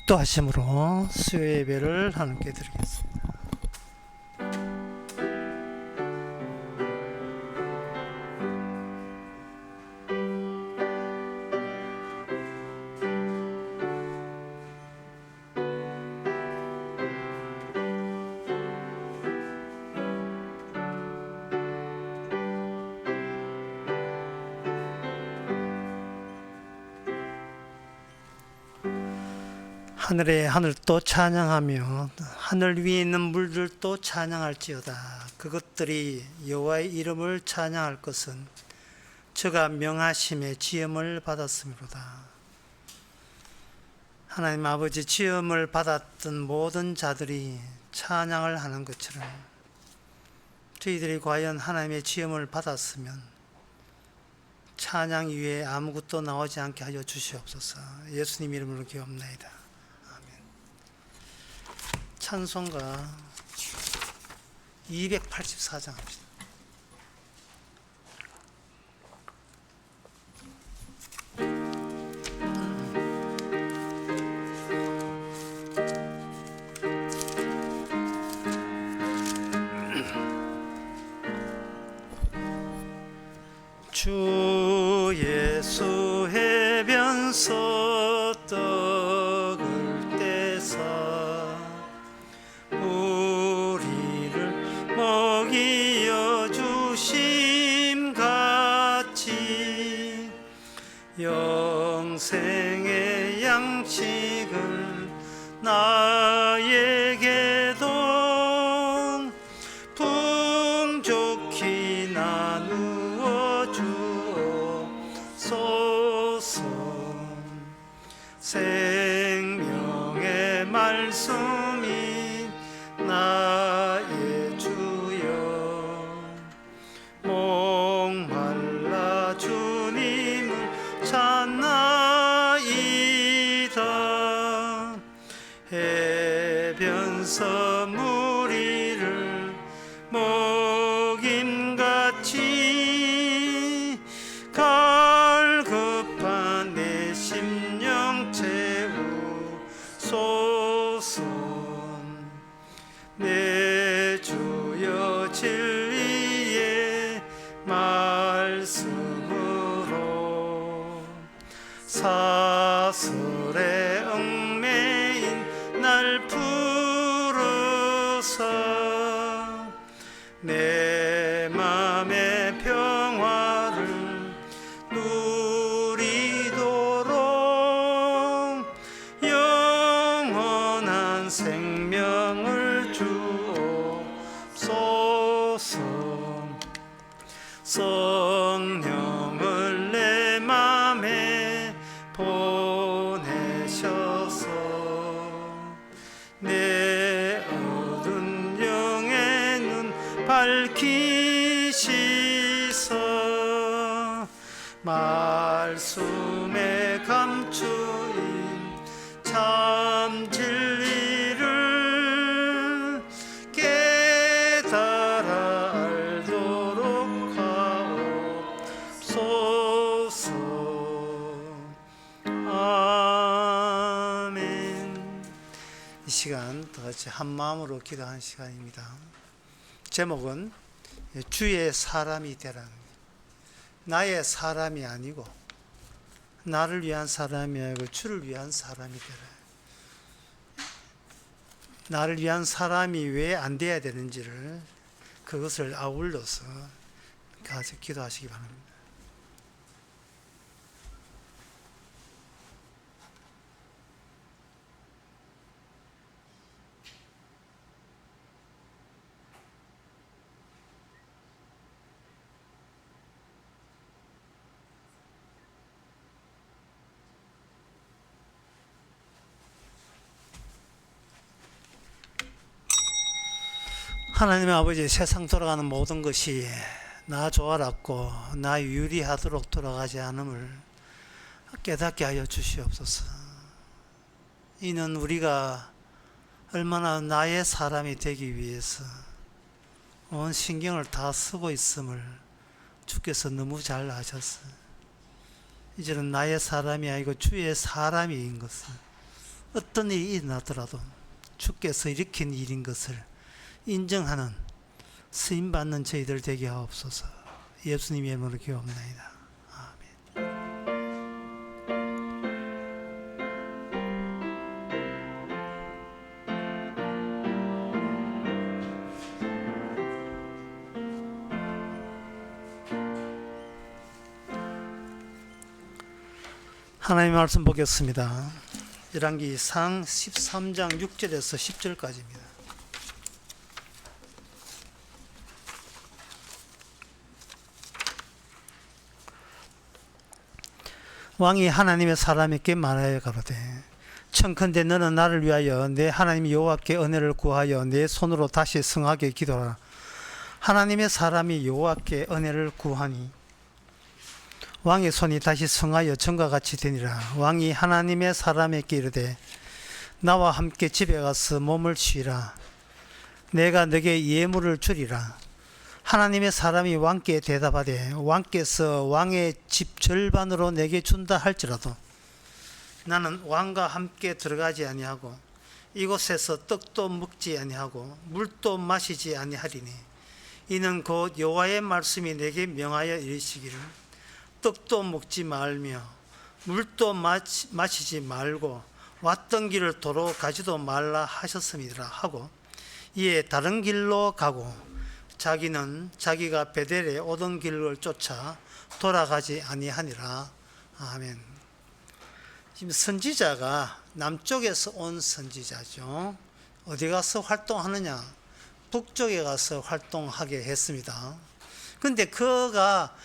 축도하심으로 수요 예배를 하나님께 드리겠습니다. 하늘의 하늘도 찬양하며 하늘 위에 있는 물들도 찬양할지어다. 그것들이 여호와의 이름을 찬양할 것은 저가 명하심에 지음을 받았음이로다. 하나님 아버지, 지음을 받았던 모든 자들이 찬양을 하는 것처럼 저희들이 과연 하나님의 지음을 받았으면 찬양 이외에 아무것도 나오지 않게 하여 주시옵소서. 예수님 이름으로 기도합나이다. 찬송가 284장 합시다. 주 예수 해변서 떡을 떼서 우리를 먹이어 주심같이 영생의 양식을 나에게도 풍족히 나누어 주옵소서. 생명의 말씀이 나의 주여, 목말라 주님을 찾나이다. 해변서 무리를 먹임같이 갈급한 내 심령 채우소서. 내 주여 진리의 말씀으로 사슬에 얽매인 날 풀어서 내 맘의 평화를 누리도록 영원한 생명을 주옵소서. 성령을 내 맘에 보내셔서 내 어두운 영의 눈 밝히시서 말씀에 감추인 참 진리를 깨달아 알도록 하옵소서. 아멘. 이 시간 다 같이 한 마음으로 기도하는 시간입니다. 제목은 주의 사람이 되라. 나의 사람이 아니고 나를 위한 사람이 아니고 주를 위한 사람이 되라. 나를 위한 사람이 왜 안 돼야 되는지를, 그것을 아울러서 같이 기도하시기 바랍니다. 하나님의 아버지, 세상 돌아가는 모든 것이 나 좋아랐고 나 유리하도록 돌아가지 않음을 깨닫게 하여 주시옵소서. 이는 우리가 얼마나 나의 사람이 되기 위해서 온 신경을 다 쓰고 있음을 주께서 너무 잘 아셨어요. 이제는 나의 사람이 아니고 주의 사람인 것을 어떤 일이 일어나더라도 주께서 일으킨 일인 것을 인정하는 쓰임받는 저희들 되게 하옵소서. 예수님의 이름으로 기도합나이다. 하나님의 말씀 보겠습니다. 열왕기상 13장 6절에서 10절까지입니다. 왕이 하나님의 사람에게 말하여 가로되 청컨대 너는 나를 위하여 내 하나님 여호와께 은혜를 구하여 내 손으로 다시 성하게 기도하라. 하나님의 사람이 여호와께 은혜를 구하니 왕의 손이 다시 성하여 전과 같이 되니라. 왕이 하나님의 사람에게 이르되 나와 함께 집에 가서 몸을 쉬라. 내가 너게 예물을 주리라. 하나님의 사람이 왕께 대답하되 왕께서 왕의 집 절반으로 내게 준다 할지라도 나는 왕과 함께 들어가지 아니하고 이곳에서 떡도 먹지 아니하고 물도 마시지 아니하리니 이는 곧 여호와의 말씀이 내게 명하여 이르시기를 떡도 먹지 말며 물도 마시지 말고 왔던 길을 도로 가지도 말라 하셨음이라 하고 이에 다른 길로 가고 자기는 자기가 베델에 오던 길을 쫓아 돌아가지 아니하니라. 아멘. 지금 선지자가 남쪽에서 온 선지자죠. 어디 가서 활동하느냐? 북쪽에 가서 활동하게 했습니다. 근데 그가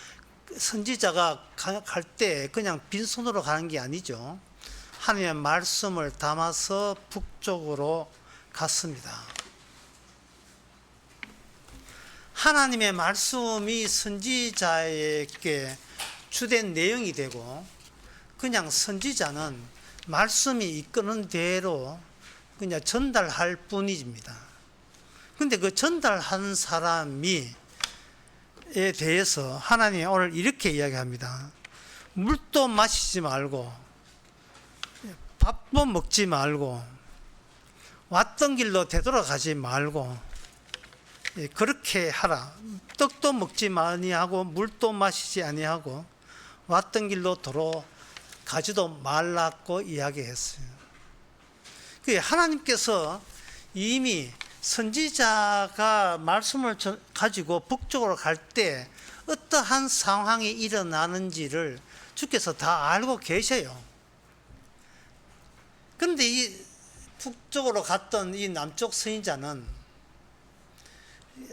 선지자가 갈 때 그냥 빈손으로 가는 게 아니죠. 하나님의 말씀을 담아서 북쪽으로 갔습니다. 하나님의 말씀이 선지자에게 주된 내용이 되고 그냥 선지자는 말씀이 이끄는 대로 그냥 전달할 뿐입니다. 근데 그 전달한 사람이 에 대해서 하나님이 오늘 이렇게 이야기합니다. 물도 마시지 말고 밥도 먹지 말고 왔던 길로 되돌아가지 말고 그렇게 하라. 떡도 먹지 아니하고 물도 마시지 아니하고 왔던 길로 돌아가지도 말라고 이야기했어요. 하나님께서 이미 선지자가 말씀을 가지고 북쪽으로 갈 때 어떠한 상황이 일어나는지를 주께서 다 알고 계셔요. 그런데 이 북쪽으로 갔던 이 남쪽 선지자는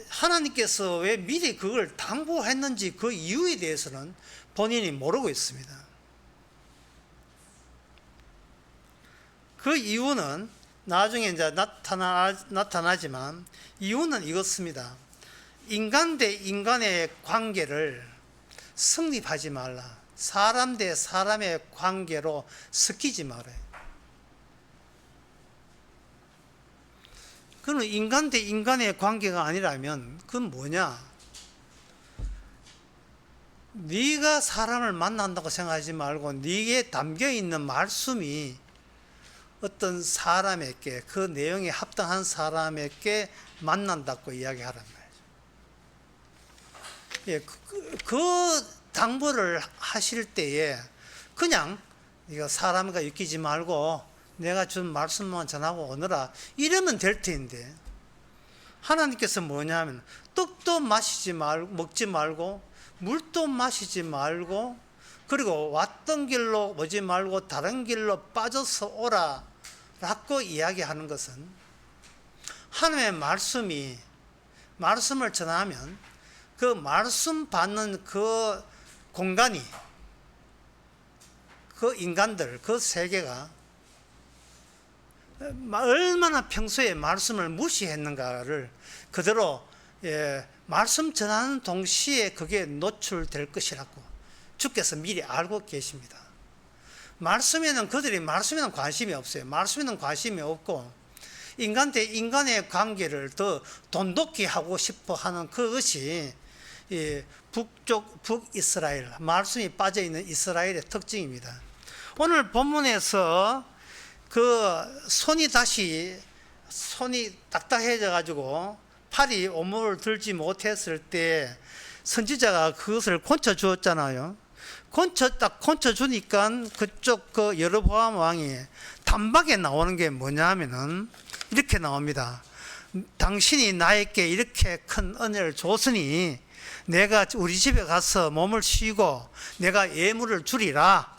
하나님께서 왜 미리 그걸 당부했는지 그 이유에 대해서는 본인이 모르고 있습니다. 그 이유는 나중에 이제 나타나지만 이유는 이것입니다. 인간 대 인간의 관계를 성립하지 말라. 사람 대 사람의 관계로 섞이지 말아요. 그는 인간 대 인간의 관계가 아니라면 그건 뭐냐? 네가 사람을 만난다고 생각하지 말고 네게 담겨있는 말씀이 어떤 사람에게 그 내용에 합당한 사람에게 만난다고 이야기하란 말이죠. 예, 그 당부를 하실 때에 그냥 네가 사람과 엮이지 말고 내가 준 말씀만 전하고 오너라 이러면 될 텐데 하나님께서 뭐냐면 떡도 먹지 말고 물도 마시지 말고 그리고 왔던 길로 오지 말고 다른 길로 빠져서 오라 라고 이야기하는 것은 하나님의 말씀을 전하면 그 말씀 받는 그 공간이 그 인간들 그 세계가 얼마나 평소에 말씀을 무시했는가를 그대로 말씀 전하는 동시에 그게 노출될 것이라고 주께서 미리 알고 계십니다. 그들이 말씀에는 관심이 없어요. 말씀에는 관심이 없고 인간 대 인간의 관계를 더 돈독히 하고 싶어 하는 그것이 북이스라엘, 말씀이 빠져있는 이스라엘의 특징입니다. 오늘 본문에서 손이 딱딱해져 가지고 팔이 오물을 들지 못했을 때 선지자가 그것을 건져 주었잖아요. 건져 주니까 그쪽 그 여로보암 왕이 단박에 나오는 게 뭐냐 하면은 이렇게 나옵니다. 당신이 나에게 이렇게 큰 은혜를 줬으니 내가 우리 집에 가서 몸을 쉬고 내가 예물을 주리라.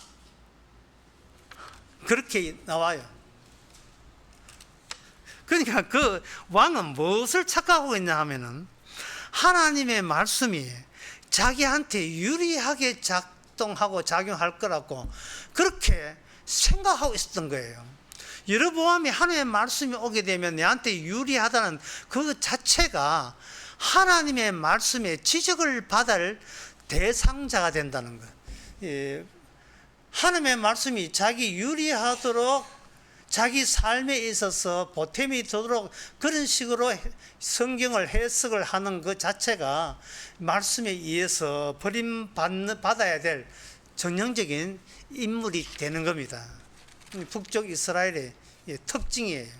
그렇게 나와요. 그러니까 그 왕은 무엇을 착각하고 있냐 하면은 하나님의 말씀이 자기한테 유리하게 작동하고 작용할 거라고 그렇게 생각하고 있었던 거예요. 여로보암이 하나님의 말씀이 오게 되면 내한테 유리하다는 그 자체가 하나님의 말씀에 지적을 받을 대상자가 된다는 거예요. 하나님의 말씀이 자기 유리하도록 자기 삶에 있어서 보탬이 되도록 그런 식으로 성경을 해석을 하는 그 자체가 말씀에 의해서 버림받아야 될 전형적인 인물이 되는 겁니다. 북쪽 이스라엘의 특징이에요.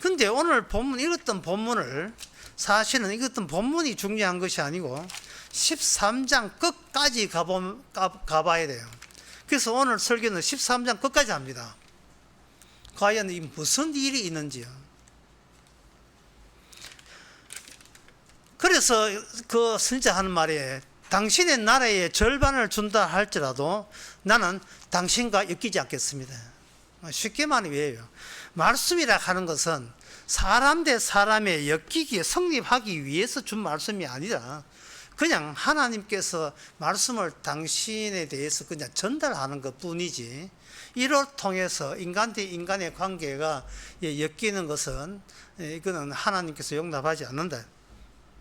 근데 오늘 본문, 읽었던 본문을 사실은 읽었던 본문이 중요한 것이 아니고 13장 끝까지 가봐야 돼요. 그래서 오늘 설교는 13장 끝까지 합니다. 과연 무슨 일이 있는지요. 그래서 그 선지자 하는 말에 당신의 나라의 절반을 준다 할지라도 나는 당신과 엮이지 않겠습니다. 쉽게 말하면 왜요? 말씀이라 하는 것은 사람 대 사람의 엮이기에 성립하기 위해서 준 말씀이 아니라 그냥 하나님께서 말씀을 당신에 대해서 그냥 전달하는 것 뿐이지 이를 통해서 인간 대 인간의 관계가 엮이는 것은 이거는 하나님께서 용납하지 않는다.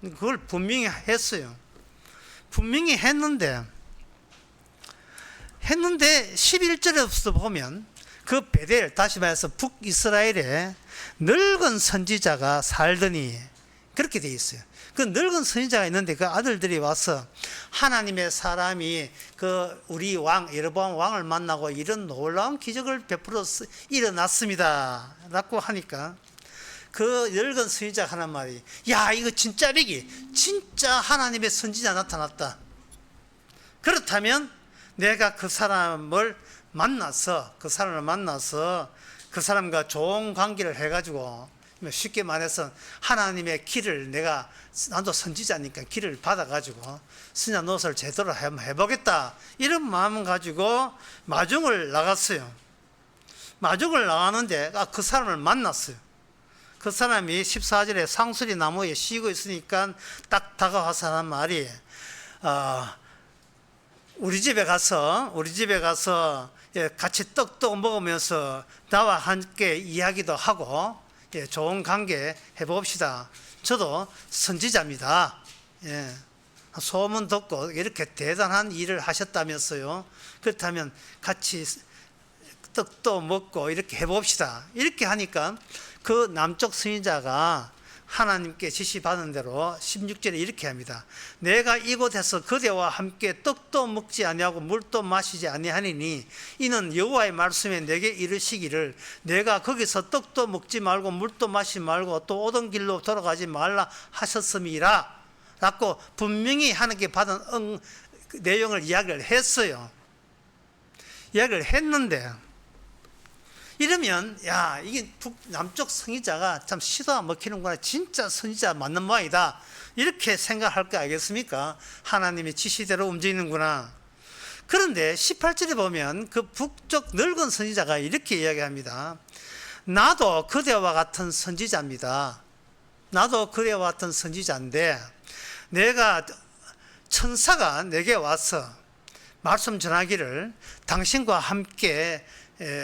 그걸 분명히 했어요. 분명히 했는데 11절에서 보면 그 베델, 다시 말해서 북이스라엘에 늙은 선지자가 살더니 그렇게 돼 있어요. 그 늙은 선지자가 있는데 그 아들들이 와서 하나님의 사람이 그 우리 왕 여로보암 왕을 만나고 이런 놀라운 기적을 베풀어 일어났습니다 라고 하니까 그 늙은 선지자가 하는 말이 야 이거 진짜 하나님의 선지자 나타났다. 그렇다면 내가 그 사람을 만나서 그 사람과 좋은 관계를 해가지고 쉽게 말해서 하나님의 길을 나도 선지자니까 길을 받아가지고 선지자 노릇을 제대로 한번 해보겠다 이런 마음을 가지고 마중을 나갔어요. 마중을 나가는데 그 사람을 만났어요. 그 사람이 14절에 상수리 나무에 쉬고 있으니까 딱 다가와서 하는 말이 우리 집에 가서 같이 떡도 먹으면서 나와 함께 이야기도 하고 좋은 관계 해봅시다. 저도 선지자입니다. 소문 듣고 이렇게 대단한 일을 하셨다면서요. 그렇다면 같이 떡도 먹고 이렇게 해봅시다. 이렇게 하니까 그 남쪽 선지자가 하나님께 지시받은 대로 16절에 이렇게 합니다. 내가 이곳에서 그대와 함께 떡도 먹지 아니하고 물도 마시지 아니하니니 이는 여호와의 말씀에 내게 이르시기를 내가 거기서 떡도 먹지 말고 물도 마시지 말고 또 오던 길로 돌아가지 말라 하셨음이라 라고 분명히 하나님께 받은 내용을 이야기를 했어요. 이야기를 했는데 이러면 야 이게 남쪽 선지자가 참 시도가 먹히는구나, 진짜 선지자 맞는 모양이다 이렇게 생각할 거 알겠습니까? 하나님의 지시대로 움직이는구나. 그런데 18절에 보면 그 북쪽 늙은 선지자가 이렇게 이야기합니다. 나도 그대와 같은 선지자입니다. 나도 그대와 같은 선지자인데 내가 천사가 내게 와서 말씀 전하기를 당신과 함께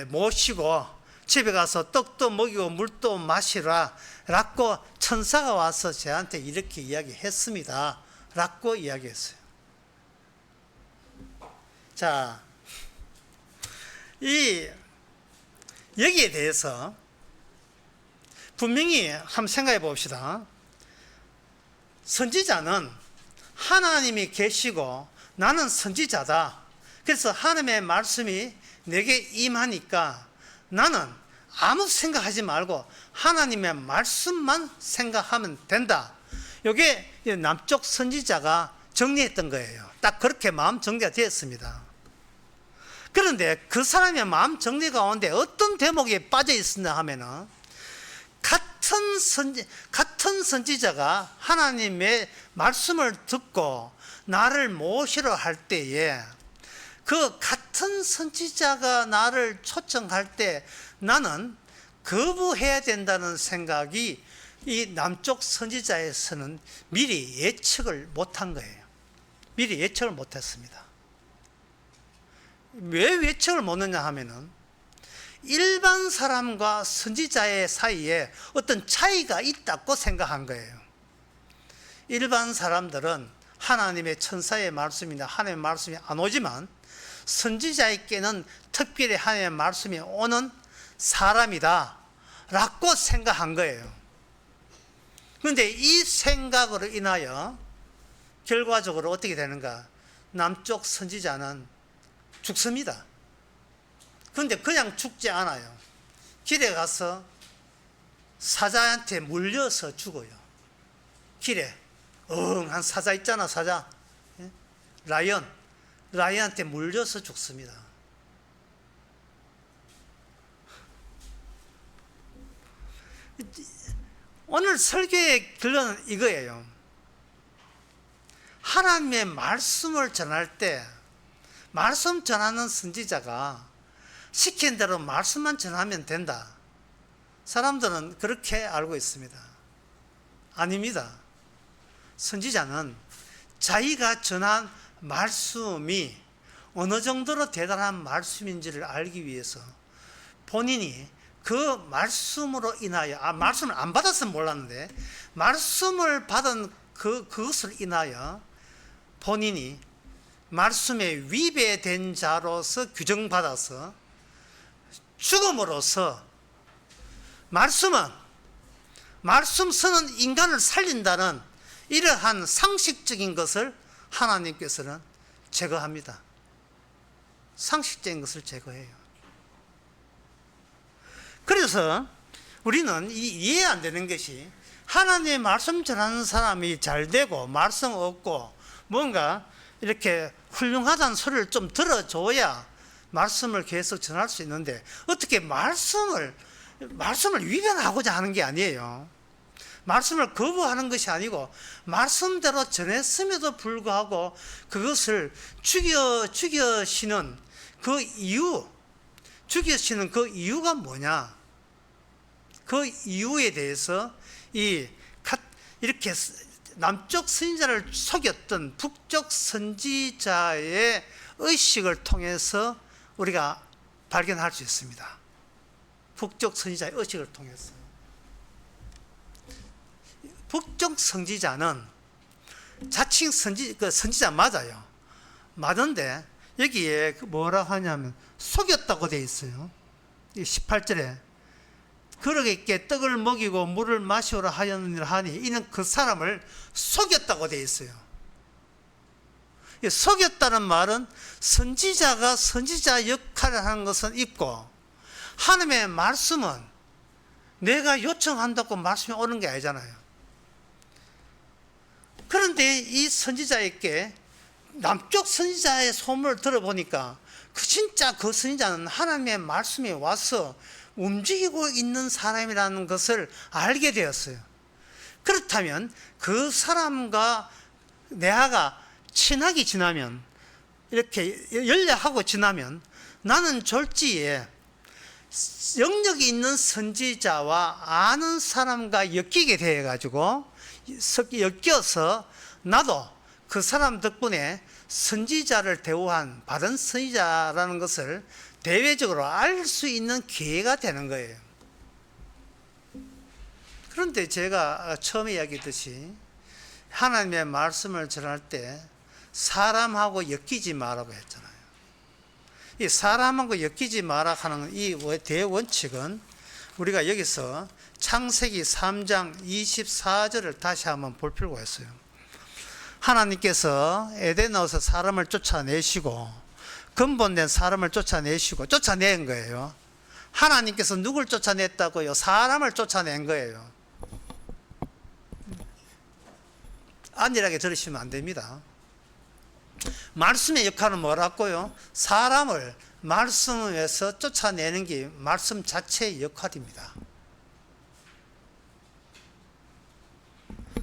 모시고 집에 가서 떡도 먹이고 물도 마시라 라고 천사가 와서 저한테 이렇게 이야기했습니다 라고 이야기했어요. 자, 여기에 대해서 분명히 한번 생각해 봅시다. 선지자는 하나님이 계시고 나는 선지자다. 그래서 하나님의 말씀이 내게 임하니까 나는 아무 생각하지 말고 하나님의 말씀만 생각하면 된다. 이게 남쪽 선지자가 정리했던 거예요. 딱 그렇게 마음 정리가 되었습니다. 그런데 그 사람의 마음 정리 가운데 어떤 대목이 빠져 있었나 하면은 같은 선지자가 하나님의 말씀을 듣고 나를 모시러 할 때에 그 같은 선지자가 나를 초청할 때 나는 거부해야 된다는 생각이 이 남쪽 선지자에서는 미리 예측을 못한 거예요. 미리 예측을 못했습니다. 왜 예측을 못했냐 하면은 일반 사람과 선지자의 사이에 어떤 차이가 있다고 생각한 거예요. 일반 사람들은 하나님의 천사의 말씀이나 하나님의 말씀이 안 오지만 선지자에게는 특별히 하나님의 말씀이 오는 사람이다 라고 생각한 거예요. 그런데 이 생각으로 인하여 결과적으로 어떻게 되는가? 남쪽 선지자는 죽습니다. 그런데 그냥 죽지 않아요. 길에 가서 사자한테 물려서 죽어요. 길에 한 사자 있잖아, 사자. 라이언한테 물려서 죽습니다. 오늘 설교의 결론은 이거예요. 하나님의 말씀을 전할 때 말씀 전하는 선지자가 시킨 대로 말씀만 전하면 된다. 사람들은 그렇게 알고 있습니다. 아닙니다. 선지자는 자기가 전한 말씀이 어느 정도로 대단한 말씀인지를 알기 위해서 본인이 그 말씀으로 인하여 말씀을 안 받았으면 몰랐는데 말씀을 받은 그것을 인하여 본인이 말씀에 위배된 자로서 규정받아서 죽음으로써 말씀 쓰는 인간을 살린다는 이러한 상식적인 것을 하나님께서는 제거합니다. 상식적인 것을 제거해요. 그래서 우리는 이해 안 되는 것이 하나님의 말씀 전하는 사람이 잘 되고 말씀 얻고 뭔가 이렇게 훌륭하다는 소리를 좀 들어줘야 말씀을 계속 전할 수 있는데 어떻게 말씀을 위반하고자 하는 게 아니에요. 말씀을 거부하는 것이 아니고 말씀대로 전했음에도 불구하고 그것을 죽여시는 그 이유가 뭐냐? 그 이유에 대해서 이렇게 남쪽 선지자를 속였던 북쪽 선지자의 의식을 통해서 우리가 발견할 수 있습니다. 북쪽 선지자의 의식을 통해서. 북쪽 선지자는 자칭 선지자 맞아요. 맞는데 여기에 뭐라고 하냐면 속였다고 되어 있어요. 18절에 그러게 떡을 먹이고 물을 마시오라 하였느니라 하니 이는 그 사람을 속였다고 되어 있어요. 속였다는 말은 선지자가 선지자 역할을 하는 것은 있고 하나님의 말씀은 내가 요청한다고 말씀이 오는 게 아니잖아요. 그런데 이 선지자에게 남쪽 선지자의 소문을 들어보니까 진짜 그 선지자는 하나님의 말씀이 와서 움직이고 있는 사람이라는 것을 알게 되었어요. 그렇다면 그 사람과 내가 친하게 지나면 이렇게 연락하고 지나면 나는 졸지에 영역이 있는 선지자와 아는 사람과 엮이게 되어 가지고 엮여서 나도 그 사람 덕분에 선지자를 대우한 바른 선지자라는 것을 대외적으로 알 수 있는 기회가 되는 거예요. 그런데 제가 처음에 이야기했듯이 하나님의 말씀을 전할 때 사람하고 엮이지 말라고 했잖아요. 이 사람하고 엮이지 마라 하는 이 대원칙은 우리가 여기서 창세기 3장 24절을 다시 한번 볼 필요가 있어요. 하나님께서 에덴에서 사람을 쫓아내시고 근본된 사람을 쫓아낸 거예요. 하나님께서 누굴 쫓아냈다고요? 사람을 쫓아낸 거예요. 안일하게 들으시면 안 됩니다. 말씀의 역할은 뭐라고요? 사람을 말씀에서 쫓아내는 게 말씀 자체의 역할입니다.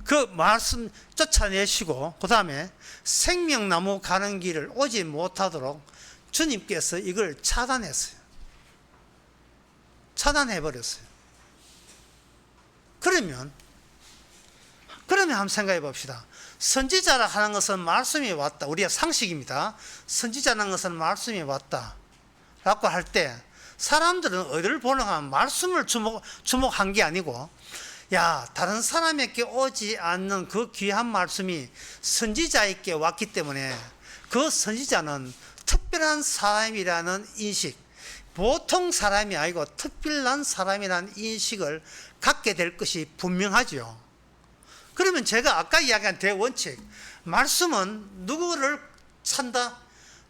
그 말씀 쫓아내시고 그 다음에 생명나무 가는 길을 오지 못하도록 주님께서 이걸 차단했어요. 차단해버렸어요. 그러면 한번 생각해 봅시다. 선지자라 하는 것은 말씀이 왔다. 우리의 상식입니다. 선지자라는 것은 말씀이 왔다 라고 할 때 사람들은 어디를 보는가 하면 말씀을 주목한 게 아니고, 야, 다른 사람에게 오지 않는 그 귀한 말씀이 선지자에게 왔기 때문에 그 선지자는 특별한 사람이라는 인식, 보통 사람이 아니고 특별한 사람이라는 인식을 갖게 될 것이 분명하죠. 그러면 제가 아까 이야기한 대원칙, 말씀은 누구를 찬다?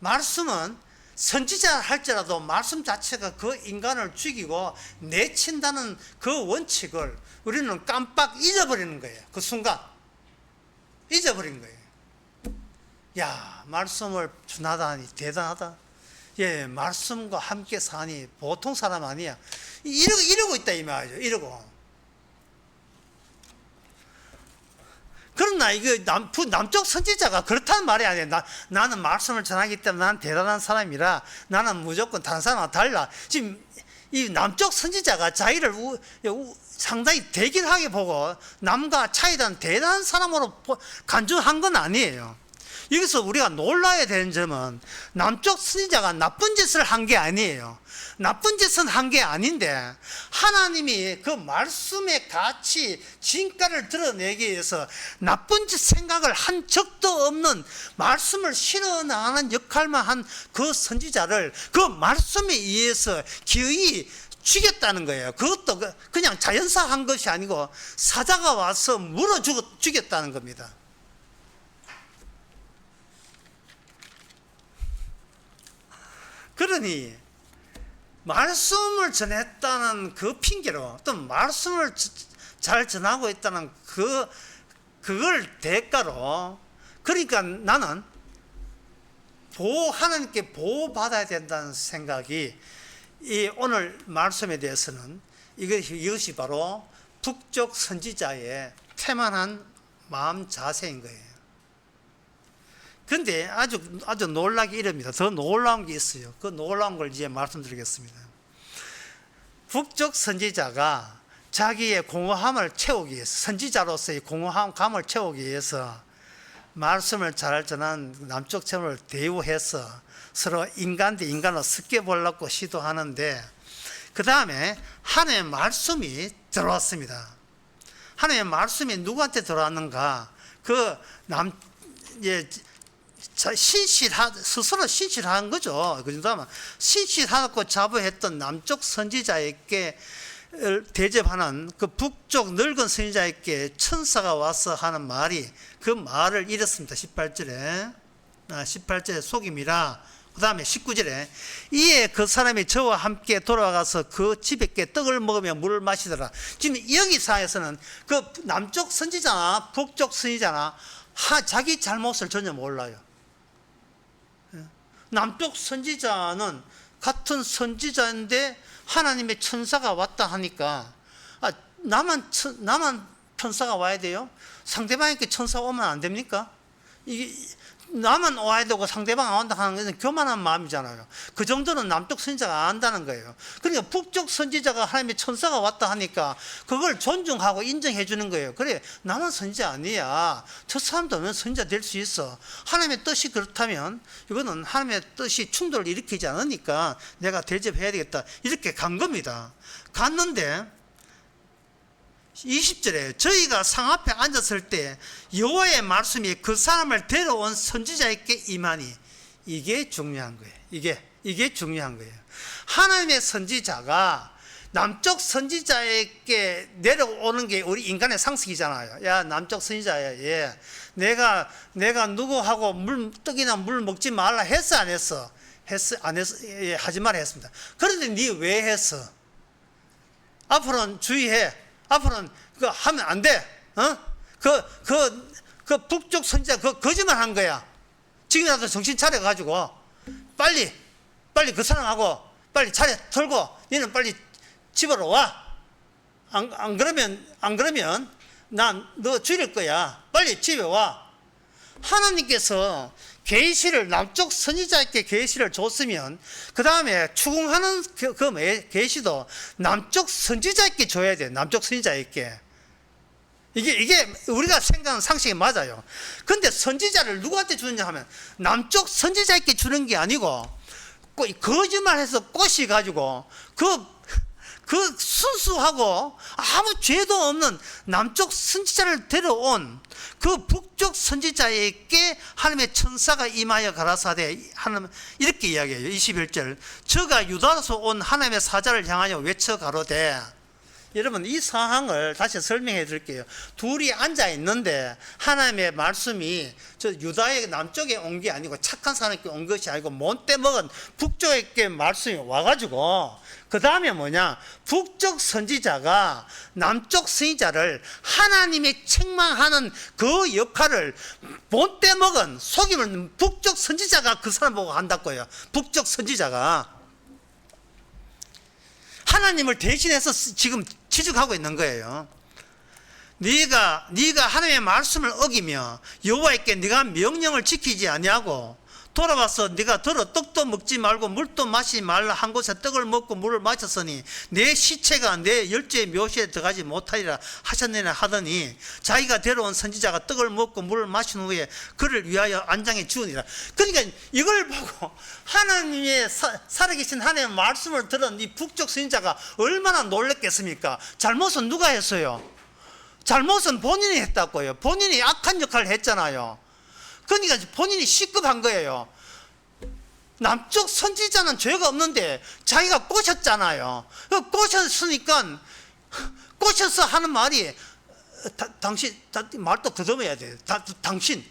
말씀은 선지자 할지라도 말씀 자체가 그 인간을 죽이고 내친다는 그 원칙을 우리는 깜빡 잊어버리는 거예요. 그 순간 잊어버린 거예요. 야, 말씀을 전하다니 대단하다. 예, 말씀과 함께 사니 보통 사람 아니야. 이러고 있다 이 말이죠. 이러고. 그러나 이거 남쪽 선지자가 그렇다는 말이 아니에요. 나는 말씀을 전하기 때문에 나는 대단한 사람이라 나는 무조건 다른 사람과 달라. 지금 이 남쪽 선지자가 자기를 상당히 대견하게 보고 남과 차이다는 대단한 사람으로 간주한 건 아니에요. 여기서 우리가 놀라야 되는 점은 남쪽 선지자가 나쁜 짓을 한 게 아니에요. 나쁜 짓은 한 게 아닌데 하나님이 그 말씀의 가치, 진가를 드러내기 위해서 나쁜 짓 생각을 한 적도 없는 말씀을 실어나가는 역할만 한 그 선지자를 그 말씀에 의해서 기어이 죽였다는 거예요. 그것도 그냥 자연사 한 것이 아니고 사자가 와서 물어 죽였다는 겁니다. 그러니 말씀을 전했다는 그 핑계로 또 말씀을 잘 전하고 있다는 그걸 대가로, 그러니까 나는 하나님께 보호받아야 된다는 생각이 이 오늘 말씀에 대해서는 이것이 바로 북쪽 선지자의 태만한 마음 자세인 거예요. 그런데 아주 놀라기 이릅니다. 더 놀라운 게 있어요. 그 놀라운 걸 이제 말씀드리겠습니다. 북쪽 선지자가 자기의 공허함을 채우기 위해서, 선지자로서의 공허함을 채우기 위해서 말씀을 잘 전한 남쪽 체험을 대우해서 서로 인간 대 인간으로 섞여보려고 시도하는데, 그 다음에 하나님의 말씀이 들어왔습니다. 하나님의 말씀이 누구한테 들어왔는가? 스스로 신실한 거죠. 그 정도면 신실하고 자부했던 남쪽 선지자에게 대접하는 그 북쪽 늙은 선지자에게 천사가 와서 하는 말이, 그 말을 이랬습니다. 18절에 속임이라. 그 다음에 19절에 이에 그 사람이 저와 함께 돌아가서 그 집에게 떡을 먹으며 물을 마시더라. 지금 여기 사에서는 그 남쪽 선지자나 북쪽 선지자나 자기 잘못을 전혀 몰라요. 남쪽 선지자는 같은 선지자인데 하나님의 천사가 왔다 하니까 나만 천사가 와야 돼요? 상대방에게 천사가 오면 안 됩니까? 이게 나만 와야 되고 상대방 안 온다 하는 것은 교만한 마음이잖아요. 그 정도는 남쪽 선지자가 안다는 거예요. 그러니까 북쪽 선지자가 하나님의 천사가 왔다 하니까 그걸 존중하고 인정해 주는 거예요. 그래, 나는 선지자 아니야. 저 사람도 왜 선지자 될 수 있어? 하나님의 뜻이 그렇다면 이거는 하나님의 뜻이 충돌을 일으키지 않으니까 내가 대접해야 되겠다. 이렇게 간 겁니다. 갔는데 20절에 저희가 상 앞에 앉았을 때 여호와의 말씀이 그 사람을 데려온 선지자에게 임하니, 이게 중요한 거예요. 이게 중요한 거예요. 하나님의 선지자가 남쪽 선지자에게 내려오는 게 우리 인간의 상식이잖아요. 야, 남쪽 선지자야, 내가 누구하고 떡이나 물 먹지 말라 했어 안 했어? 안 했, 예, 하지 말아 했습니다. 그런데 니 왜 했어? 앞으로는 주의해. 앞으로는 그거 하면 안 돼. 그 북쪽 선지자 그 거짓말 한 거야. 지금이라도 정신 차려가지고 빨리 그 사람하고 빨리 차례 털고 너는 빨리 집으로 와. 안 그러면 난 너 죽일 거야. 빨리 집에 와. 하나님께서 계시를 남쪽 선지자에게 계시를 줬으면 그 다음에 추궁하는 그 계시도 남쪽 선지자에게 줘야 돼. 남쪽 선지자에게. 이게 우리가 생각하는 상식이 맞아요. 근데 선지자를 누구한테 주느냐 하면 남쪽 선지자에게 주는 게 아니고 거짓말해서 꼬시가지고 그 순수하고 아무 죄도 없는 남쪽 선지자를 데려온 그 북쪽 선지자에게 하나님의 천사가 임하여 가라사대 하나님 이렇게 이야기해요. 21절 저가 유다에서 온 하나님의 사자를 향하여 외쳐 가로되. 여러분 이 상황을 다시 설명해 드릴게요. 둘이 앉아 있는데 하나님의 말씀이 저 유다의 남쪽에 온 게 아니고 착한 사람에게 온 것이 아니고 못돼 먹은 북쪽에게 말씀이 와가지고 그 다음에 뭐냐, 북쪽 선지자가 남쪽 선지자를 하나님의 책망하는 그 역할을 못돼 먹은 속임을 북쪽 선지자가 그 사람 보고 한다고요. 북쪽 선지자가 하나님을 대신해서 지금 지적하고 있는 거예요. 네가 하나님의 말씀을 어기며 여호와께 네가 명령을 지키지 아니하고 돌아와서 네가 떡도 먹지 말고 물도 마시지 말라 한 곳에 떡을 먹고 물을 마셨으니 내 시체가 내 열조의 묘시에 들어가지 못하리라 하셨느냐 하더니 자기가 데려온 선지자가 떡을 먹고 물을 마신 후에 그를 위하여 안장에 주으니라. 그러니까 이걸 보고 하나님의 살아계신 하나님의 말씀을 들은 이 북쪽 선지자가 얼마나 놀랐겠습니까? 잘못은 누가 했어요? 잘못은 본인이 했다고요. 본인이 악한 역할을 했잖아요. 그러니까 본인이 시급한 거예요. 남쪽 선지자는 죄가 없는데 자기가 꼬셨잖아요. 꼬셨으니까 꼬셔서 하는 말이 당신 말도 더듬어야 돼요. 당신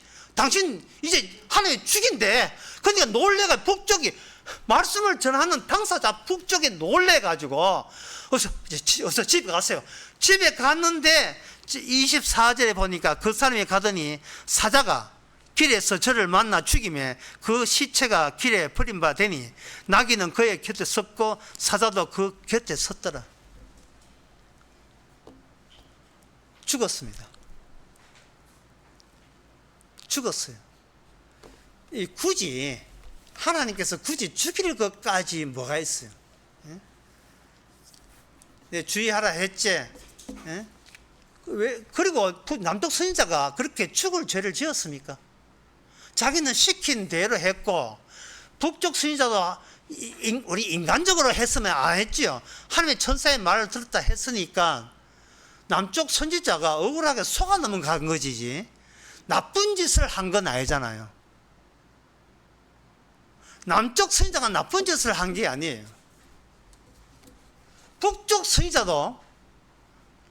이제 하나님 죽인대. 그러니까 놀래가 북쪽이 말씀을 전하는 당사자 북쪽에 놀래가지고 어서 집에 가세요. 집에 갔는데 24절에 보니까 그 사람이 가더니 사자가 길에서 저를 만나 죽임에 그 시체가 길에 버림받으니 나귀는 그의 곁에 섰고 사자도 그 곁에 섰더라. 죽었습니다. 죽었어요. 굳이 하나님께서 굳이 죽일 것까지 뭐가 있어요? 네, 주의하라 했지. 왜? 그리고 남쪽 선지자가 그렇게 죽을 죄를 지었습니까? 자기는 시킨 대로 했고 북쪽 선지자도 우리 인간적으로 했으면 안 했지요. 하나님의 천사의 말을 들었다 했으니까 남쪽 선지자가 억울하게 속아 넘어간 거지 나쁜 짓을 한 건 아니잖아요. 남쪽 선지자가 나쁜 짓을 한 게 아니에요. 북쪽 선지자도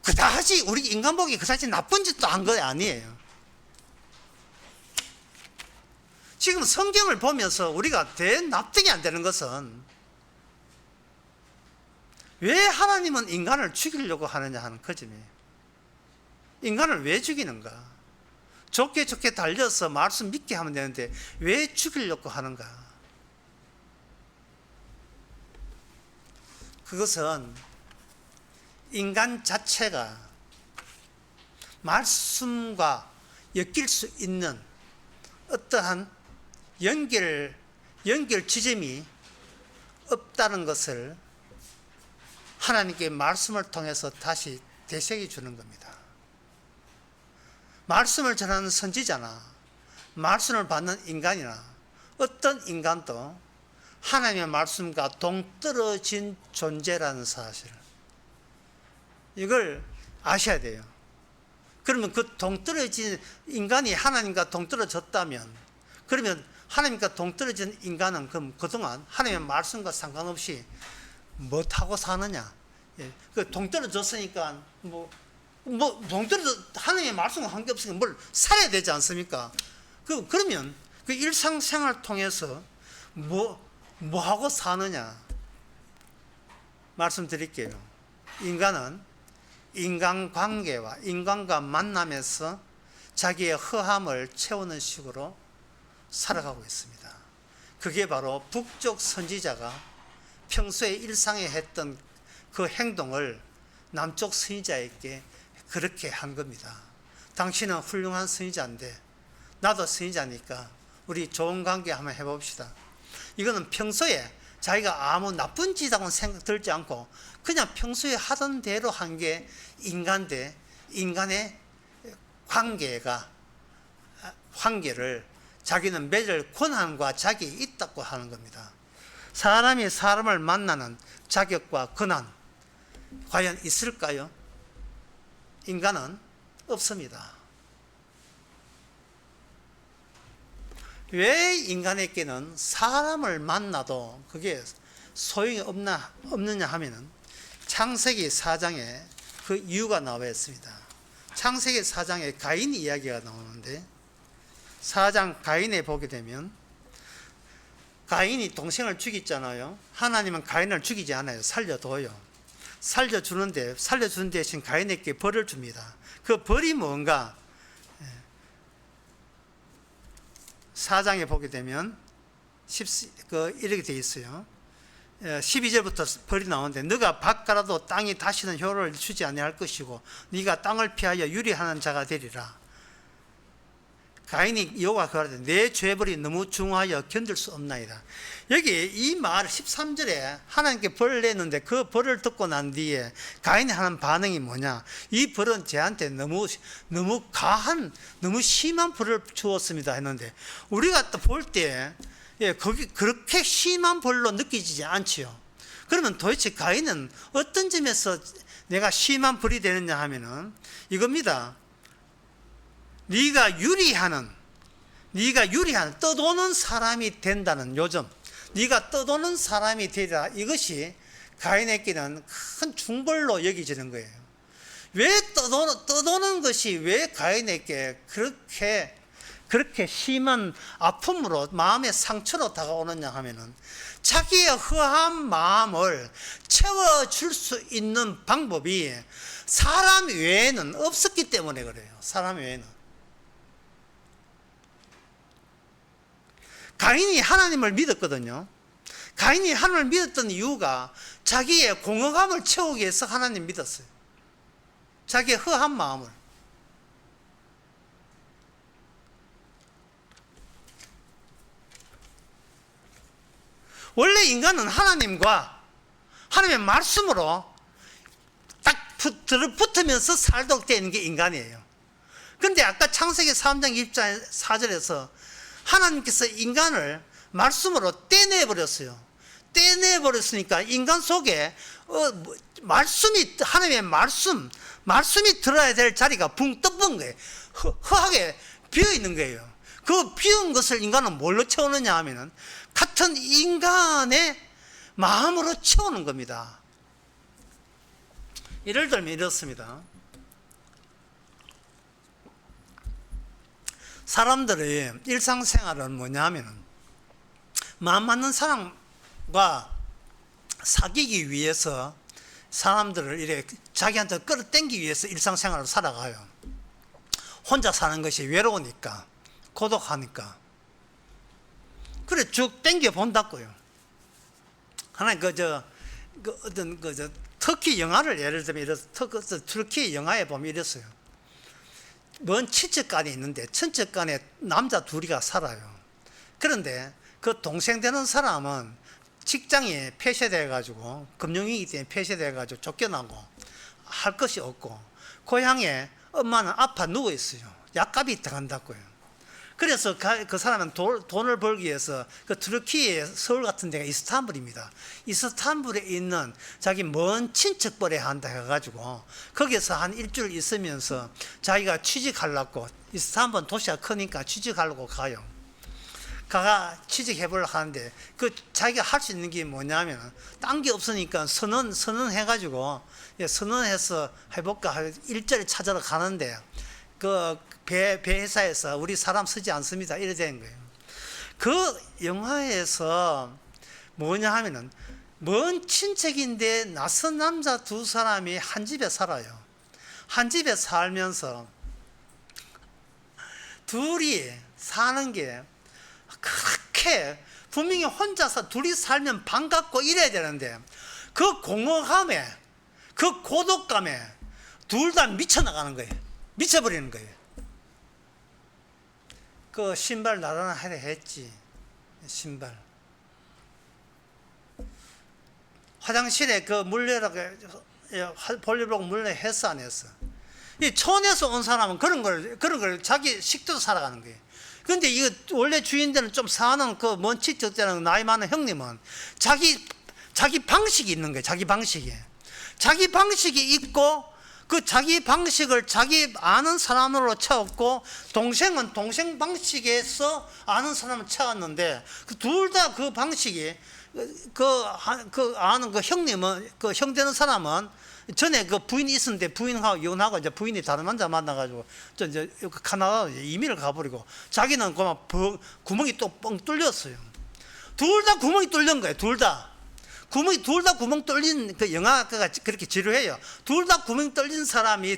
그다지 우리 인간 보기 그다지 나쁜 짓도 한 거 아니에요. 지금 성경을 보면서 우리가 납득이 안 되는 것은 왜 하나님은 인간을 죽이려고 하느냐 하는 그 점이에요. 인간을 왜 죽이는가? 좋게 달려서 말씀 믿게 하면 되는데 왜 죽이려고 하는가? 그것은 인간 자체가 말씀과 엮일 수 있는 어떠한 연결 지점이 없다는 것을 하나님께 말씀을 통해서 다시 되새겨 주는 겁니다. 말씀을 전하는 선지자나 말씀을 받는 인간이나 어떤 인간도 하나님의 말씀과 동떨어진 존재라는 사실, 이걸 아셔야 돼요. 그러면 그 동떨어진 인간이 하나님과 동떨어졌다면, 그러면 하나님과 동떨어진 인간은 그동안 하나님의 말씀과 상관없이 뭐하고 사느냐? 그 동떨어졌으니까 하나님의 말씀과 관계없으니까 뭘 살아야 되지 않습니까? 그러면 그 일상생활 통해서 뭐하고 사느냐 말씀드릴게요. 인간은 인간관계와 인간과 만남에서 자기의 허함을 채우는 식으로 살아가고 있습니다. 그게 바로 북쪽 선지자가 평소에 일상에 했던 그 행동을 남쪽 선지자에게 그렇게 한 겁니다. 당신은 훌륭한 선지자인데 나도 선지자니까 우리 좋은 관계 한번 해봅시다. 이거는 평소에 자기가 아무 나쁜 짓하고는 생각 들지 않고 그냥 평소에 하던 대로 한 게 인간인데, 인간의 관계를 자기는 맺을 권한과 자격이 있다고 하는 겁니다. 사람이 사람을 만나는 자격과 권한 과연 있을까요? 인간은 없습니다. 왜 인간에게는 사람을 만나도 그게 소용이 없느냐 하면은 창세기 4장에 그 이유가 나와 있습니다. 창세기 4장에 가인 이야기가 나오는데 4장 가인에 보게 되면 가인이 동생을 죽였잖아요. 하나님은 가인을 죽이지 않아요. 살려둬요. 살려주는 대신 가인에게 벌을 줍니다. 그 벌이 뭔가 4장에 보게 되면 이렇게 되어 있어요. 12절부터 벌이 나오는데 너가 밭가라도 땅이 다시는 효를 주지 아니할 것이고 네가 땅을 피하여 유리하는 자가 되리라. 가인이 여호와 가라되 내 죄벌이 너무 중하여 견딜 수 없나이다. 여기 이 말 13절에 하나님께 벌을 냈는데 그 벌을 듣고 난 뒤에 가인이 하는 반응이 뭐냐? 이 벌은 쟤한테 너무 과한, 너무 심한 벌을 주었습니다 했는데 우리가 또 볼 때 거기 그렇게 심한 벌로 느껴지지 않지요. 그러면 도대체 가인은 어떤 점에서 내가 심한 벌이 되느냐 하면은 이겁니다. 네가 유리하는 떠도는 사람이 된다는 요점, 네가 떠도는 사람이 되리라. 이것이 가인에게는 큰 중벌로 여겨지는 거예요. 왜 떠도는 것이 왜 가인에게 그렇게 심한 아픔으로 마음의 상처로 다가오느냐 하면은 자기의 허한 마음을 채워줄 수 있는 방법이 사람 외에는 없었기 때문에 그래요. 사람 외에는. 가인이 하나님을 믿었거든요. 가인이 하나님을 믿었던 이유가 자기의 공허감을 채우기 위해서 하나님 믿었어요. 자기의 허한 마음을. 원래 인간은 하나님과 하나님의 말씀으로 딱 붙으면서 살도록 되는 게 인간이에요. 그런데 아까 창세기 3장 4절에서 하나님께서 인간을 말씀으로 떼내버렸어요. 떼내버렸으니까 인간 속에 하나님의 말씀이 들어야 될 자리가 붕 떠본 거예요. 허하게 비어 있는 거예요. 그 비운 것을 인간은 뭘로 채우느냐 하면은 같은 인간의 마음으로 채우는 겁니다. 예를 들면 이렇습니다. 사람들의 일상생활은 뭐냐 하면 마음 맞는 사람과 사귀기 위해서 사람들을 이렇게 자기한테 끌어당기기 위해서 일상생활을 살아가요. 혼자 사는 것이 외로우니까, 고독하니까. 그래 쭉 당겨 본다고요. 하나 어떤 터키 영화를 예를 들면 터키 영화에 보면 이랬어요. 먼 친척간이 있는데 친척간에 남자 둘이가 살아요. 그런데 그 동생 되는 사람은 직장이 폐쇄돼 가지고 금융위기 때문에 폐쇄돼 가지고 쫓겨나고 할 것이 없고 고향에 엄마는 아파 누워 있어요. 약값이 들어간다고요. 그래서 그 사람은 돈을 벌기 위해서 그 터키의 서울 같은 데가 이스탄불입니다. 이스탄불에 있는 자기 먼 친척벌에 한다 해가지고 거기서 한 일주일 있으면서 자기가 취직하려고, 이스탄불 도시가 크니까 취직하려고 가요. 취직해보려고 하는데 그 자기가 할 수 있는 게 뭐냐면 딴 게 없으니까 선언해가지고 선언해서 해볼까 하고 일자리 찾으러 가는데 그 배 회사에서 우리 사람 쓰지 않습니다. 이래 된 거예요. 그 영화에서 뭐냐 하면은 먼 친척인데 낯선 남자 두 사람이 한 집에 살아요. 한 집에 살면서 둘이 사는 게 그렇게 분명히 혼자서 둘이 살면 반갑고 이래야 되는데 그 공허함에 그 고독감에 둘 다 미쳐나가는 거예요. 미쳐버리는 거예요. 그 신발 나라나 하려 했지. 신발 화장실에 그 물레라고 볼일보고 물레 했어 안 했어? 이 촌에서 온 사람은 그런 걸 자기 식대로 살아가는 거예요. 근데 이거 원래 주인들은 좀 사는 그 먼 친척들은 나이 많은 형님은 자기 방식이 있는 거예요. 자기 방식이 있고 그 자기 방식을 자기 아는 사람으로 채웠고 동생은 동생 방식에서 아는 사람을 채웠는데 그 둘 다 그 방식이 그 아는 그 형님은 그 형 되는 사람은 전에 그 부인이 있었는데 부인하고 이혼하고 이제 부인이 다른 남자 만나가지고 이제 카나다 이민을 가버리고 자기는 그만 구멍이 또 뻥 뚫렸어요. 둘 다 구멍이 뚫린 거예요. 둘 다 구멍 뚫린 그 영화가 그렇게 지루해요. 둘 다 구멍 뚫린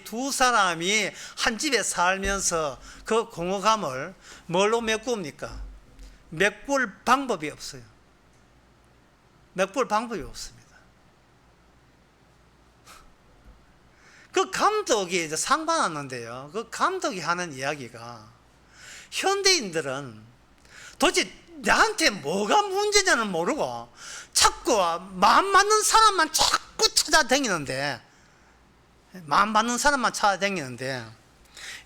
두 사람이 한 집에 살면서 그 공허감을 뭘로 메꿉니까? 메꿀 방법이 없어요. 메꿀 방법이 없습니다. 그 감독이 이제 상 받았는데요. 그 감독이 하는 이야기가 현대인들은 도대체 나한테 뭐가 문제냐는 모르고 자꾸 마음 맞는 사람만 자꾸 찾아다니는데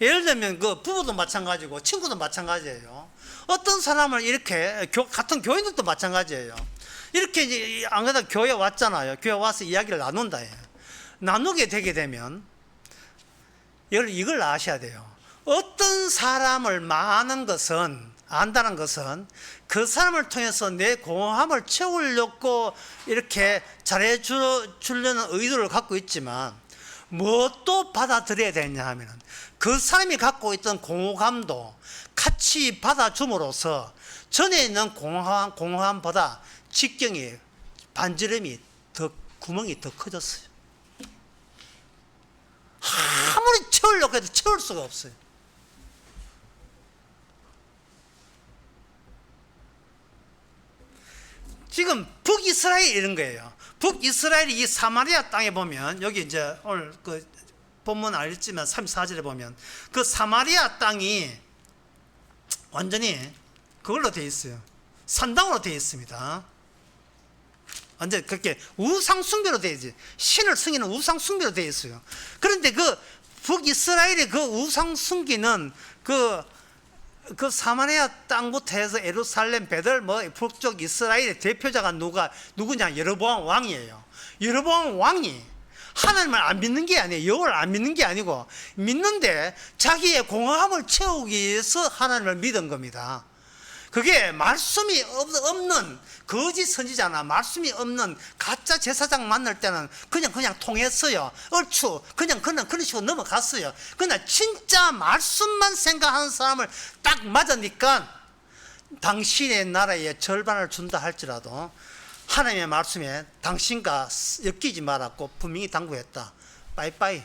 예를 들면 그 부부도 마찬가지고 친구도 마찬가지예요. 어떤 사람을 이렇게 같은 교인들도 마찬가지예요. 이렇게 안 그래도 교회 왔잖아요. 교회 와서 이야기를 나눈다 해요. 나누게 되게 되면 이걸 아셔야 돼요. 어떤 사람을 안다는 것은 그 사람을 통해서 내 공허함을 채우려고 이렇게 잘해주려는 의도를 갖고 있지만 무엇도 받아들여야 되냐 하면 그 사람이 갖고 있던 공허감도 같이 받아줌으로써 전에 있는 공허함보다 직경이 반지름이 구멍이 더 커졌어요. 아무리 채우려고 해도 채울 수가 없어요. 지금 북이스라엘 이런 거예요. 북이스라엘이 이 사마리아 땅에 보면 여기 이제 오늘 그 본문 알겠지만 34절에 보면 그 사마리아 땅이 완전히 그걸로 되어 있어요. 산당으로 되어 있습니다. 완전 그렇게 우상숭배로 되어 있지. 신을 섬기는 우상숭배로 되어 있어요. 그런데 그 북이스라엘의 그 우상숭기는 그 사마리아 땅부터 해서 예루살렘, 베들, 북쪽 이스라엘의 대표자가 누구냐? 여로보암 왕이에요. 여로보암 왕이 하나님을 안 믿는 게 아니에요. 여호와를 안 믿는 게 아니고 믿는데 자기의 공허함을 채우기 위해서 하나님을 믿은 겁니다. 그게 말씀이 없는 거짓 선지자나 말씀이 없는 가짜 제사장 만날 때는 그냥 통했어요. 얼추 그냥 그런 식으로 넘어갔어요. 그러나 진짜 말씀만 생각하는 사람을 딱 맞으니까 당신의 나라에 절반을 준다 할지라도 하나님의 말씀에 당신과 엮이지 말았고 분명히 당부했다. 빠이빠이.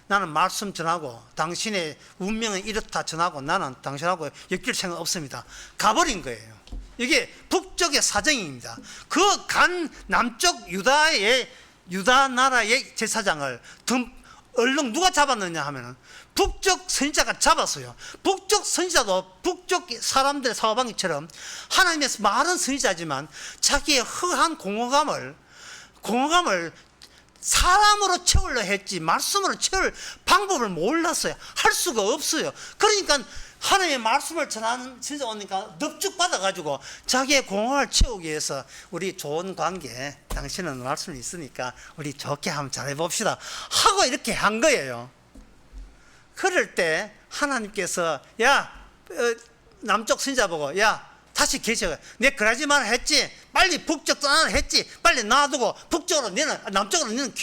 나는 말씀 전하고 당신의 운명은 이렇다 전하고 나는 당신하고 엮일 생각 없습니다. 가버린 거예요. 이게 북쪽의 사정입니다. 그 남쪽 유다 나라의 제사장을 얼른 누가 잡았느냐 하면은 북쪽 선지자가 잡았어요. 북쪽 선지자도 북쪽 사람들의 사고방식처럼 하나님의 말은 선지자지만 자기의 허한 공허감을 사람으로 채우려 했지 말씀으로 채울 방법을 몰랐어요. 할 수가 없어요. 그러니까 하나님의 말씀을 전하는 진짜 오니까 넙죽 받아가지고 자기의 공허를 채우기 위해서 우리 좋은 관계, 당신은 말씀이 있으니까 우리 좋게 한번 잘해봅시다 하고 이렇게 한 거예요. 그럴 때 하나님께서 남쪽 선지자 보고 다시 계셔. 내 그러지 마라 했지. 빨리 북쪽 떠나라 했지. 빨리 놔두고 북쪽으로 남쪽으로 너는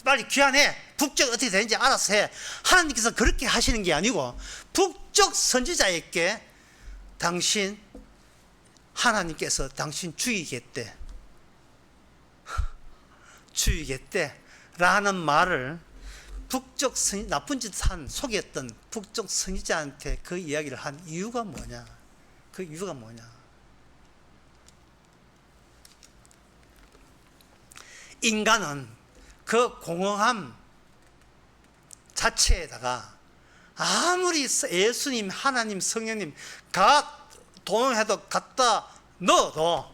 빨리 귀환해. 북쪽 어떻게 되는지 알아서 해. 하나님께서 그렇게 하시는 게 아니고 북쪽 선지자에게 당신 하나님께서 당신 죽이겠대. 죽이겠대. 라는 말을 북쪽 선지, 나쁜 짓 한 속였던 북쪽 선지자한테 그 이야기를 한 이유가 뭐냐? 그 이유가 뭐냐? 인간은 그 공허함 자체에다가 아무리 예수님, 하나님, 성령님 다 동원해도 갖다 넣어도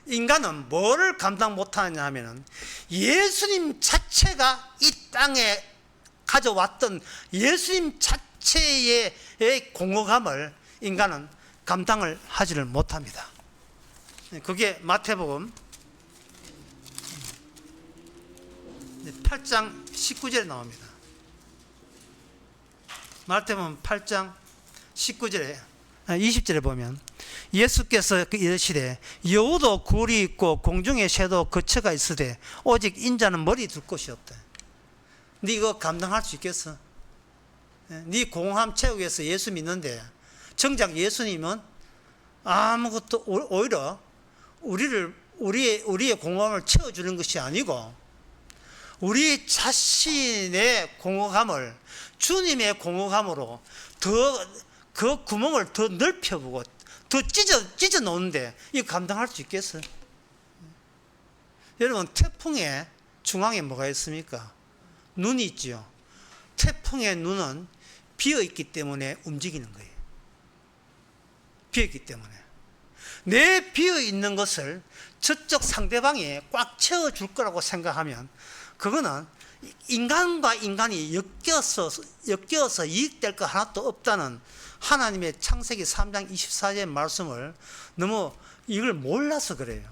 인간은 뭐를 감당 못하느냐 하면은 예수님 자체가 이 땅에 가져왔던 예수님 자체의 공허감을 인간은 감당을 하지를 못합니다. 그게 마태복음 8장 19절에 나옵니다. 마태복음 8장 19절에 20절에 보면 예수께서 이르시되 여우도 굴이 있고 공중의 새도 거처가 있으되 오직 인자는 머리 둘 곳이 없다. 네 이거 감당할 수 있겠어? 네 공허함 채우기 위해서 예수 믿는데 정작 예수님은 아무것도 오히려 우리의 공허함을 채워주는 것이 아니고 우리 자신의 공허함을 주님의 공허함으로 더 그 구멍을 더 넓혀보고 더 찢어 놓는데 이거 감당할 수 있겠어요? 여러분 태풍의 중앙에 뭐가 있습니까? 눈이 있지요. 태풍의 눈은 비어있기 때문에 움직이는 거예요. 비어있기 때문에 내 비어있는 것을 저쪽 상대방이 꽉 채워줄 거라고 생각하면 그거는 인간과 인간이 엮여서 이익될 거 하나도 없다는 하나님의 창세기 3장 24절의 말씀을 너무 이걸 몰라서 그래요.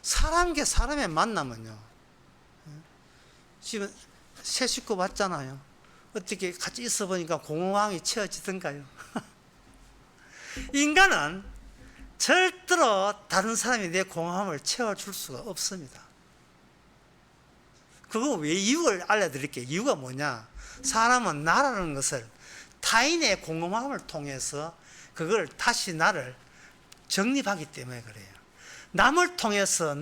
사람의 만나면요. 지금 새 식구 봤잖아요. 어떻게 같이 있어 보니까 공허함이 채워지던가요. 인간은 절대로 다른 사람이 내 공허함을 채워줄 수가 없습니다. 그거 왜 이유를 알려드릴게요. 이유가 뭐냐? 사람은 나라는 것을 타인의 공허함을 통해서 그걸 다시 나를 정립하기 때문에 그래요. 남을 통해서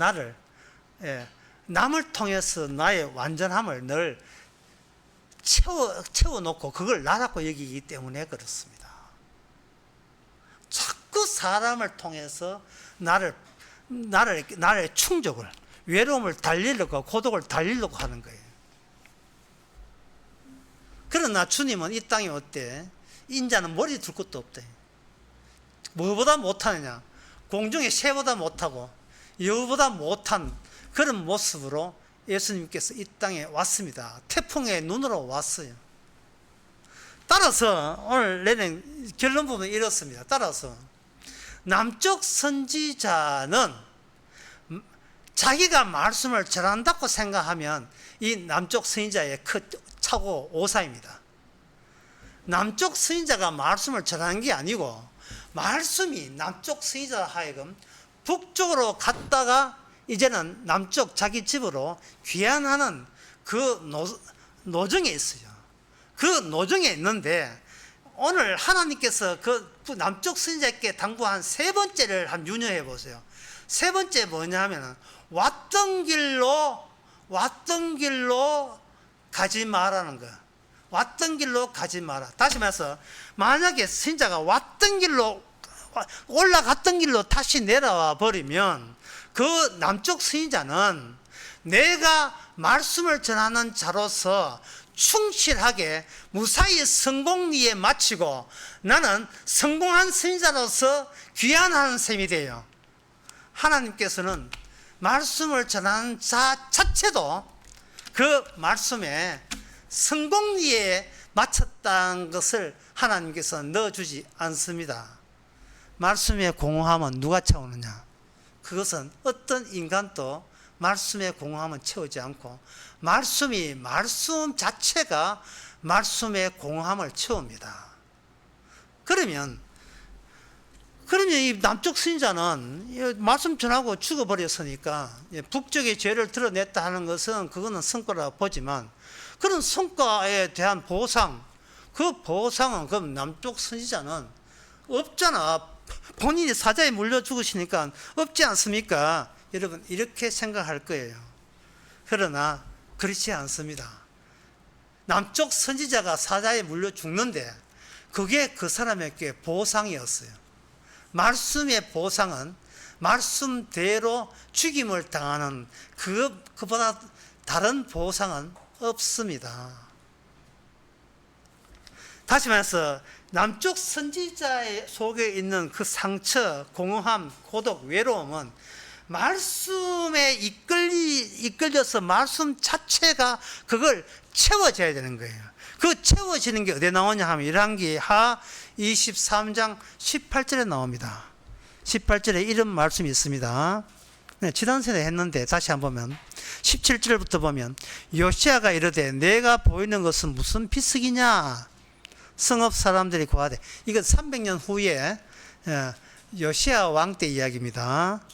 나의 완전함을 늘 채워놓고 그걸 나라고 여기기 때문에 그렇습니다. 자꾸 사람을 통해서 나의 충족을, 외로움을 달리려고, 고독을 달리려고 하는 거예요. 그러나 주님은 이 땅에 어때? 인자는 머리 둘 것도 없대. 뭐보다 못하느냐? 공중의 새보다 못하고 여우보다 못한 그런 모습으로 예수님께서 이 땅에 왔습니다. 태풍의 눈으로 왔어요. 따라서 오늘 내는 결론 부분은 이렇습니다. 따라서 남쪽 선지자는 자기가 말씀을 전한다고 생각하면 이 남쪽 선지자의 차고 오사입니다. 남쪽 선지자가 말씀을 전하는 게 아니고 말씀이 남쪽 선지자 하여금 북쪽으로 갔다가 이제는 남쪽 자기 집으로 귀환하는 그 노정에 있어요. 그 노정에 있는데 오늘 하나님께서 그 남쪽 선지자께 당부한 세 번째를 한번 유념해 보세요. 세 번째 뭐냐 하면 왔던 길로 가지 마라는 거야. 왔던 길로 가지 마라. 다시 말해서 만약에 선지자가 올라갔던 길로 다시 내려와 버리면 그 남쪽 선지자는 내가 말씀을 전하는 자로서 충실하게 무사히 성공리에 마치고 나는 성공한 선지자로서 귀환하는 셈이 돼요. 하나님께서는 말씀을 전하는 자 자체도 그 말씀에 성공리에 마쳤다는 것을 하나님께서 넣어주지 않습니다. 말씀의 공허함은 누가 채우느냐? 그것은 어떤 인간도 말씀의 공허함은 채우지 않고 말씀 자체가 말씀의 공허함을 채웁니다. 그러면 이 남쪽 선지자는 말씀 전하고 죽어버렸으니까 북쪽의 죄를 드러냈다 하는 것은 그거는 성과라고 보지만 그런 성과에 대한 보상, 그 보상은 그럼 남쪽 선지자는 없잖아. 본인이 사자에 물려 죽으시니까 없지 않습니까? 여러분 이렇게 생각할 거예요. 그러나 그렇지 않습니다. 남쪽 선지자가 사자에 물려 죽는데 그게 그 사람에게 보상이었어요. 말씀의 보상은 말씀대로 죽임을 당하는 그보다 다른 보상은 없습니다. 다시 말해서 남쪽 선지자의 속에 있는 그 상처, 공허함, 고독, 외로움은 말씀에 이끌려서 말씀 자체가 그걸 채워져야 되는 거예요. 그 채워지는 게 어디에 나오냐 하면 열왕기하 23장 18절에 나옵니다. 18절에 이런 말씀이 있습니다. 네, 지난 세대 했는데 다시 한번 보면 17절부터 보면 요시아가 이르되 내가 보이는 것은 무슨 비석이냐 성읍 사람들이 고하되, 이건 300년 후에 요시아 왕 때 이야기입니다.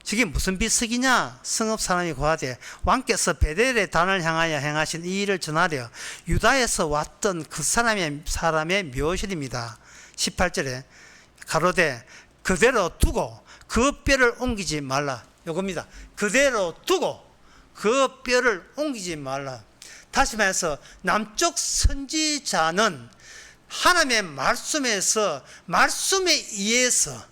저게 무슨 비석이냐 성읍 사람이 고하되 왕께서 베델의 단을 향하여 행하신 이 일을 전하려 유다에서 왔던 그 사람의 묘실입니다. 18절에 가로되 그대로 두고 그 뼈를 옮기지 말라. 요겁니다. 그대로 두고 그 뼈를 옮기지 말라. 다시 말해서 남쪽 선지자는 하나님의 말씀에서, 말씀에 의해서,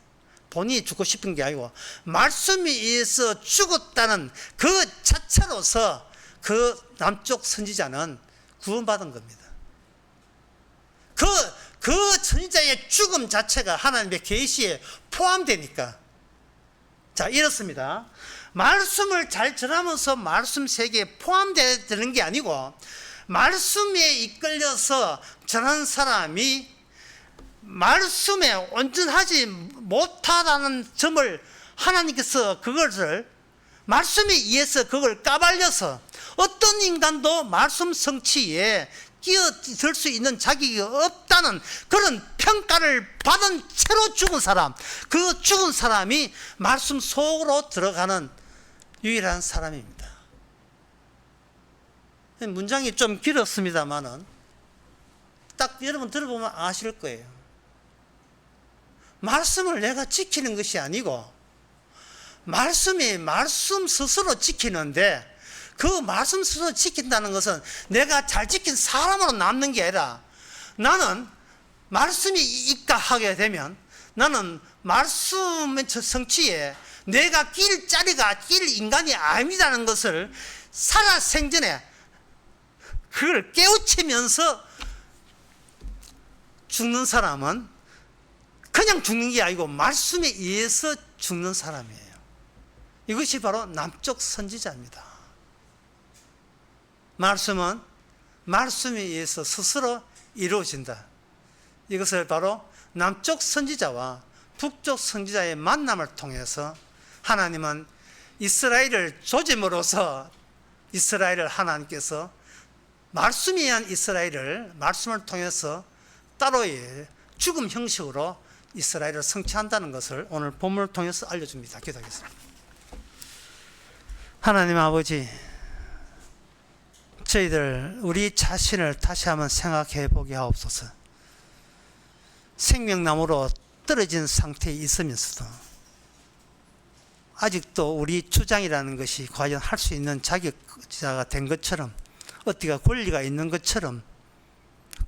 본인이 죽고 싶은 게 아니고 말씀에 의해서 죽었다는 그 자체로서 그 남쪽 선지자는 구원받은 겁니다. 그 선지자의 죽음 자체가 하나님의 계시에 포함되니까. 자, 이렇습니다. 말씀을 잘 전하면서 말씀 세계에 포함되는 게 아니고 말씀에 이끌려서 전하는 사람이 말씀에 온전하지 못하다는 점을 하나님께서 그것을 말씀에 의해서 그걸 까발려서 어떤 인간도 말씀 성취에 끼어들 수 있는 자격이 없다는 그런 평가를 받은 채로 죽은 사람, 그 죽은 사람이 말씀 속으로 들어가는 유일한 사람입니다. 문장이 좀 길었습니다만은 딱 여러분 들어보면 아실 거예요. 말씀을 내가 지키는 것이 아니고 말씀이 말씀 스스로 지키는데, 그 말씀 스스로 지킨다는 것은 내가 잘 지킨 사람으로 남는 게 아니라 나는 말씀이 입각하게 되면 나는 말씀의 성취에 내가 낄 자리가 낄 인간이 아니라는 것을 살아생전에 그걸 깨우치면서 죽는 사람은 그냥 죽는 게 아니고 말씀에 의해서 죽는 사람이에요. 이것이 바로 남쪽 선지자입니다. 말씀은 말씀에 의해서 스스로 이루어진다. 이것을 바로 남쪽 선지자와 북쪽 선지자의 만남을 통해서 하나님은 이스라엘을 조짐으로써 이스라엘을 하나님께서 말씀에 의한 이스라엘을 말씀을 통해서 따로의 죽음 형식으로 이스라엘을 성취한다는 것을 오늘 본문을 통해서 알려줍니다. 기도하겠습니다. 하나님 아버지, 저희들 우리 자신을 다시 한번 생각해 보게 하옵소서. 생명나무로 떨어진 상태에 있으면서도 아직도 우리 주장이라는 것이 과연 할 수 있는 자격자가 된 것처럼, 어디가 권리가 있는 것처럼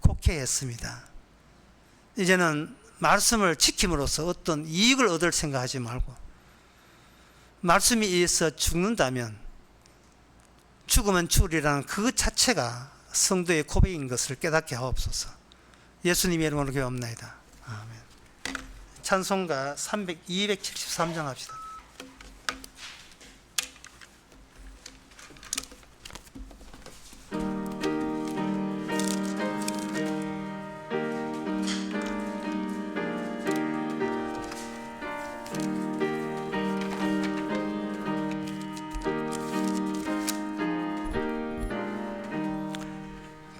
곡해했습니다. 이제는 말씀을 지킴으로써 어떤 이익을 얻을 생각하지 말고 말씀에 의해서 죽는다면 죽으면 죽으리라는 그 자체가 성도의 고백인 것을 깨닫게 하옵소서. 예수님의 이름으로 기도합나이다. 아멘. 찬송가 273장 합시다.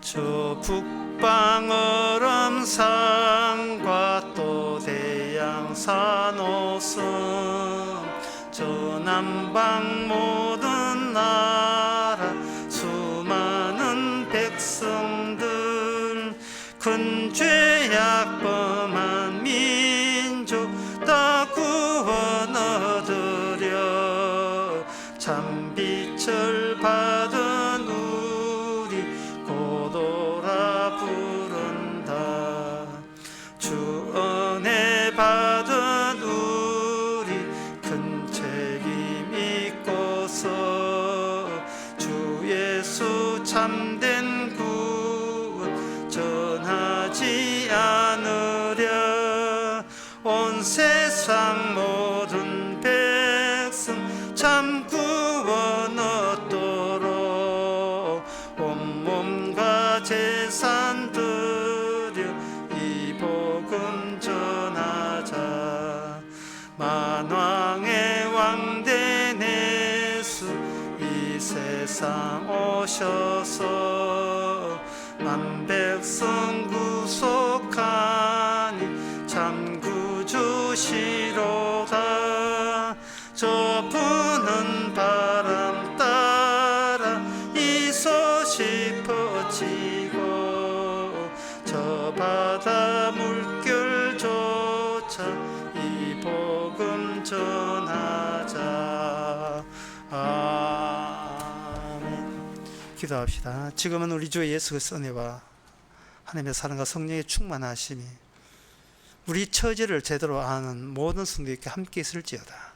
저 북방 얼음산과 또 대양산 오섬, 저 남방 모든 나라 수많은 백성들, 큰 죄악 범한 민족 온 세상 모든 백성 참 구원 얻도록 온몸과 재산 드려 이 복음 전하자. 만왕의 왕된 예수 이 세상 오셔서 만백성 구속하니 참 구주시로다. 저 부는 바람 따라 이 소식 퍼지고 저 바다 물결조차 이 복음 전하자. 아멘. 기도합시다. 지금은 우리 주 예수 그리스도의 은혜와 하나님의 사랑과 성령의 충만하심이 우리 처지를 제대로 아는 모든 성도에게 함께 있을지어다.